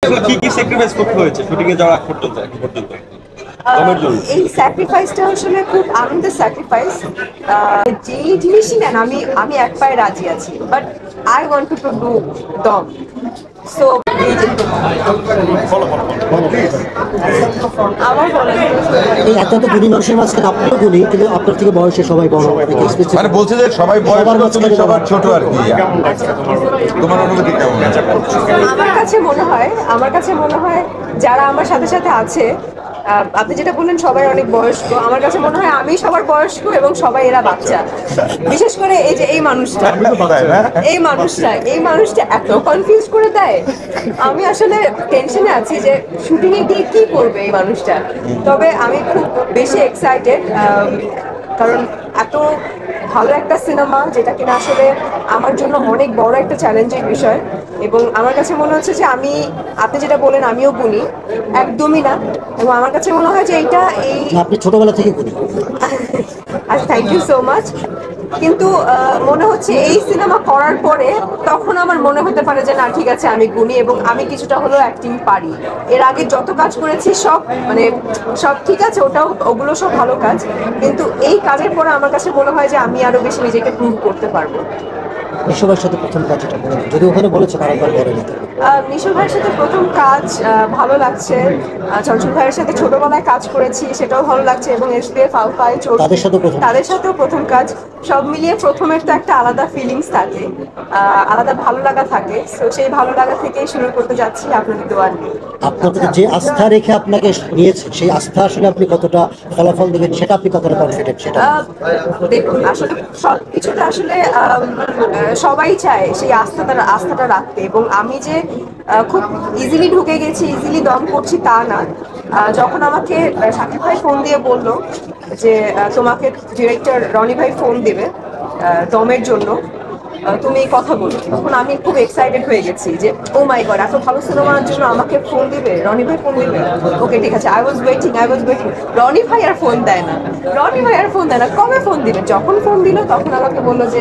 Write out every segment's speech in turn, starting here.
কি কি স্যাক্রিফাইস করতে হয়েছে শুটিং এ যাওয়ার আগ পর্যন্ত এখন পর্যন্ত কমের জন্য? এই স্যাক্রিফাইসটা আসলে খুব আনন্দের স্যাক্রিফাইস। যেই জিনিসই নেন আমি আমি এক পায়ে রাজি আছি, but I want to do দম। সো এই যে আমার বলেন এই এত গুণী মানুষের মাঝখানে আপনিও গুণী, কিন্তু আপনার থেকে বয়সে সবাই বড়। মানে বলছে যে সবাই বয়স তুমি সবার ছোট আর কি। তোমার অনুভূতি কেমন? আমার কাছে মনে হয় যারা আমার সাথে সাথে আছে, আপনি যেটা বললেন সবাই অনেক বয়স্ক, আমার কাছে মনে হয় আমি সবার বয়স্ক এবং সবাই এরা বাচ্চা। বিশেষ করে এই যে এই মানুষটা এত কনফিউজ করে দেয়। আমি আসলে টেনশনে আছি যে শুটিং এ গিয়ে কি করবে এই মানুষটা। তবে আমি খুব বেশি এক্সাইটেড, কারণ এত ভালো একটা সিনেমা যেটা কিনা আসলে আমার জন্য অনেক বড় একটা চ্যালেঞ্জের বিষয়। এবং আমার কাছে মনে হচ্ছে যে আপনি যেটা বলেন আমিও গুণী, একদমই না। এবং আমার কাছে মনে হয় যে আপনি ছোটবেলা থেকে গুণী। আচ্ছা, থ্যাংক ইউ সো মাচ। কিন্তু মনে হচ্ছে এই সিনেমা করার পরে তখন আমার মনে হতে পারে যে না, ঠিক আছে, আমি গুণী এবং আমি কিছুটা হলেও অ্যাক্টিং পারি। এর আগে যত কাজ করেছি সব ঠিক আছে, ওগুলো সব ভালো কাজ, কিন্তু এই কাজের পরে আমার কাছে মনে হয় যে আমি আরো বেশি নিজেকে প্রুভ করতে পারবো। মিশোভাইয়ের সাথে প্রথম কাজ যেটা বলেন, যদি ওখানে বলেছে বারবার বলেনি। মিশো ভাইয়ের সাথে প্রথম কাজ ভালো লাগছে। চঞ্চল ভাইয়ের সাথে ছোটবেলায় কাজ করেছি, সেটাও ভালো লাগছে। এবং এসবিএফ আলফাই তাদের সাথেও প্রথম কাজ। সব মিলিয়ে প্রথমের তো একটা আলাদা ফিলিংস থাকে, আলাদা ভালো লাগা থাকে। তো সেই ভালো লাগা থেকেই শুরু করতে যাচ্ছি আপনাদের দোয়া নিয়ে। আপনাদের যে আস্থা রেখে আপনাকে নিয়েছে, সেই আস্থা আসলে আপনি কতটা ফলাফল দেবেন, সেটা আপনি কতটা কনফিডেন্ট? সেটা দেখুন, আসলে সবকিছুটা আসলে সবাই চায় সেই আস্থাটা রাখতে। এবং আমি যে খুব ইজিলি ঢুকে গেছি, ইজিলি দম করছি তা না। যখন আমাকে শাকিব ভাই ফোন দিয়ে বললো যে তোমাকে ডিরেক্টর রনি ভাই ফোন দেবে দমের জন্য, তুমি কথা বলো, তখন আমি খুব এক্সাইটেড হয়ে গেছি যে ও মাই গড, এত ভালো সিনেমার জন্য আমাকে ফোন দিবে, রনি ভাই ফোন দিবে। ওকে, ঠিক আছে, আই ওয়াজ ওয়েটিং। রনি ভাই আর ফোন দেয় না, কবে ফোন দিবে? যখন ফোন দিল তখন আমাকে বললো যে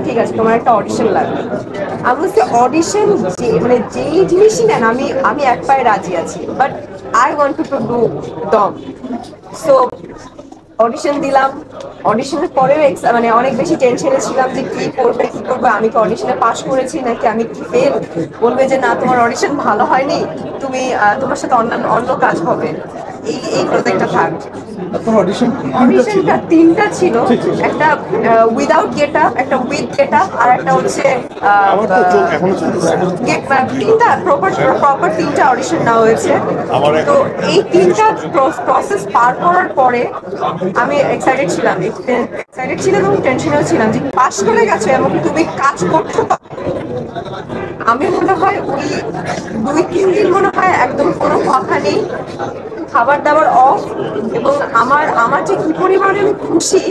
ঠিক আছে, তোমার একটা অডিশন লাগবে। আমি বলছি অডিশন, মানে যেই জিনিসই নেন আমি এক পায়ে রাজি আছি, but I want to do দম। সো অডিশন দিলাম। অডিশনের পরেও মানে অনেক বেশি টেনশনে ছিলাম যে কি করবে। আমি কি অডিশনে পাশ করেছি নাকি আমি কি ফেল? বলবে যে না, তোমার অডিশন ভালো হয়নি, তোমার সাথে অন্য কাজ হবে, এই প্রজেক্টটা থাক। অডিশনটা তিনটা ছিল, একটা উইদাউট গেটআপ, একটা উইথ গেটআপ, আর একটা হচ্ছে তিনটা প্রপার তিনটা অডিশন নেওয়া হয়েছে। তো এই তিনটা প্রসেস পার করার পরে আমি এক্সাইটেড ছিলাম এবং টেনশনেও ছিলাম যে পাস করে গেছো এবং তুমি কাজ করছো। আমি মনে হয় ওই 2-3 দিন মনে হয় একদম কোনো কথা নেই, খাবার দাবার অফ। এবং আমার যে কি পরিমাণে আমি খুশি,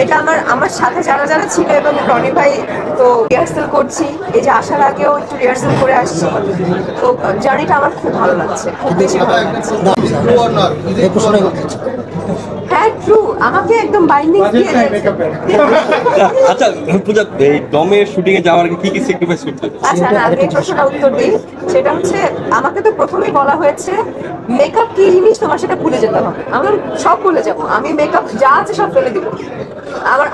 এটা আমার সাথে যারা ছিল এবং রনি ভাই, তো রিহার্সাল করছি, এই যে আসার আগেও একটু রিহার্সাল করে আসছি। তো জার্নিটা আমার খুব ভালো লাগছে, খুব বেশি ভালো লাগছে। হ্যাঁ, ট্রু, আমাকে একদম বাইন্ডিং দিয়ে আচ্ছা পূজা, এই দমের শুটিং এ যাওয়ার আগে কি কি স্যাক্রিফাইস করতে হবে? আচ্ছা, না, আমি এই প্রশ্নটা উত্তর দিই। সেটা হচ্ছে, আমাকে তো প্রথমেই বলা হয়েছে মেকআপ কি জিনিস তোমার সেটা ভুলে যেতে হবে। আমার সব ভুলে যাবো, আমি মেকআপ যা আছে সব ফেলে দিব।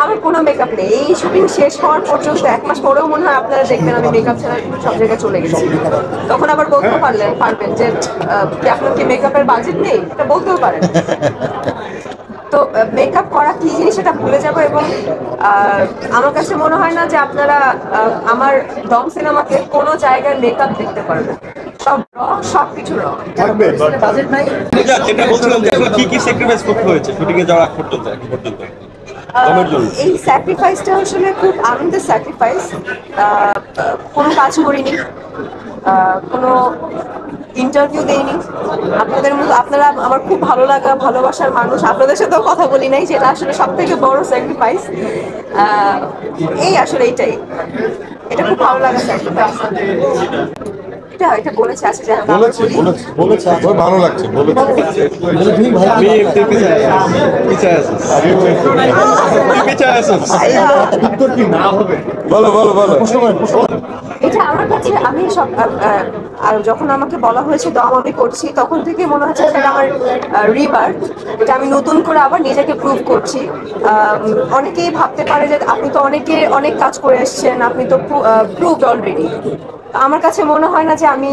আমার কোনো মেকআপ নেই। এই শুটিং শেষ হওয়ার পর্যন্ত 1 মাস পরেও মনে হয় আপনারা দেখবেন আমি মেকআপ ছাড়া সব জায়গায় চলে গেছি। তখন আবার বলতে পারবেন যে আপনার কি মেকআপের বাজেট নেই, এটা বলতেও পারেন। তো মেকআপ করা কি জিনিস সেটা ভুলে যাবো। এবং আমার কাছে মনে হয় না যে আপনারা আমার দম সিনেমাতে কোনো জায়গায় মেকআপ দেখতে পারবেন। সবকিছু বাজেট নাই। পূজা, যেটা বলছিলাম যে কি কি স্যাক্রিফাইস করতে হয়েছে শুটিং এ যাওয়ার আগ পর্যন্ত এখন পর্যন্ত কমের জন্য? এই স্যাক্রিফাইসটা আসলে খুব আনন্দের স্যাক্রিফাইস। কোনো কাজ করিনি, কোনো ইন্টারভিউ দেইনি। আপনাদের মতো, আপনারা আমার খুব ভালো লাগা ভালোবাসার মানুষ, আপনাদের সাথেও কথা বলি নাই, যেটা আসলে সব থেকে বড় স্যাক্রিফাইস। এটাই, এটা খুব ভালো লাগা স্যাক্রিফাইস। এটা বলেছে, আচ্ছা বলেছে ভালো লাগছে, বলো। এটা আমার কাছে আমি সব আর যখন আমাকে বলা হয়েছে দম আমি করছি তখন থেকে মনে হচ্ছে সেটা আমার রিবার্থ, এটা আমি নতুন করে আবার নিজেকে প্রুভ করছি। অনেকেই ভাবতে পারে যে আপনি তো অনেক কাজ করে এসেছেন, আপনি তো প্রুভড অলরেডি। আমার কাছে মনে হয় না যে আমি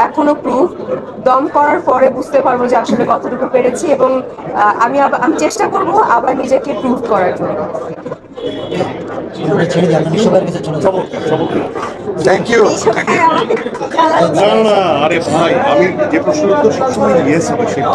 এখনো প্রুফ, দম করার পরে বুঝতে পারবো যে আসলে কতটুকু পেরেছি, এবং আমি চেষ্টা করবো আবার নিজেকে প্রুভ করার জন্য। ছেড়ে দিয়ে আমরা বিশ্বকাপের কাছে চলে যাবো। Thank you. এই সময় আমাকে না না আরে ভাই আমি যে প্রশ্নের উত্তর সবসময় ইয়েস হবে সেটা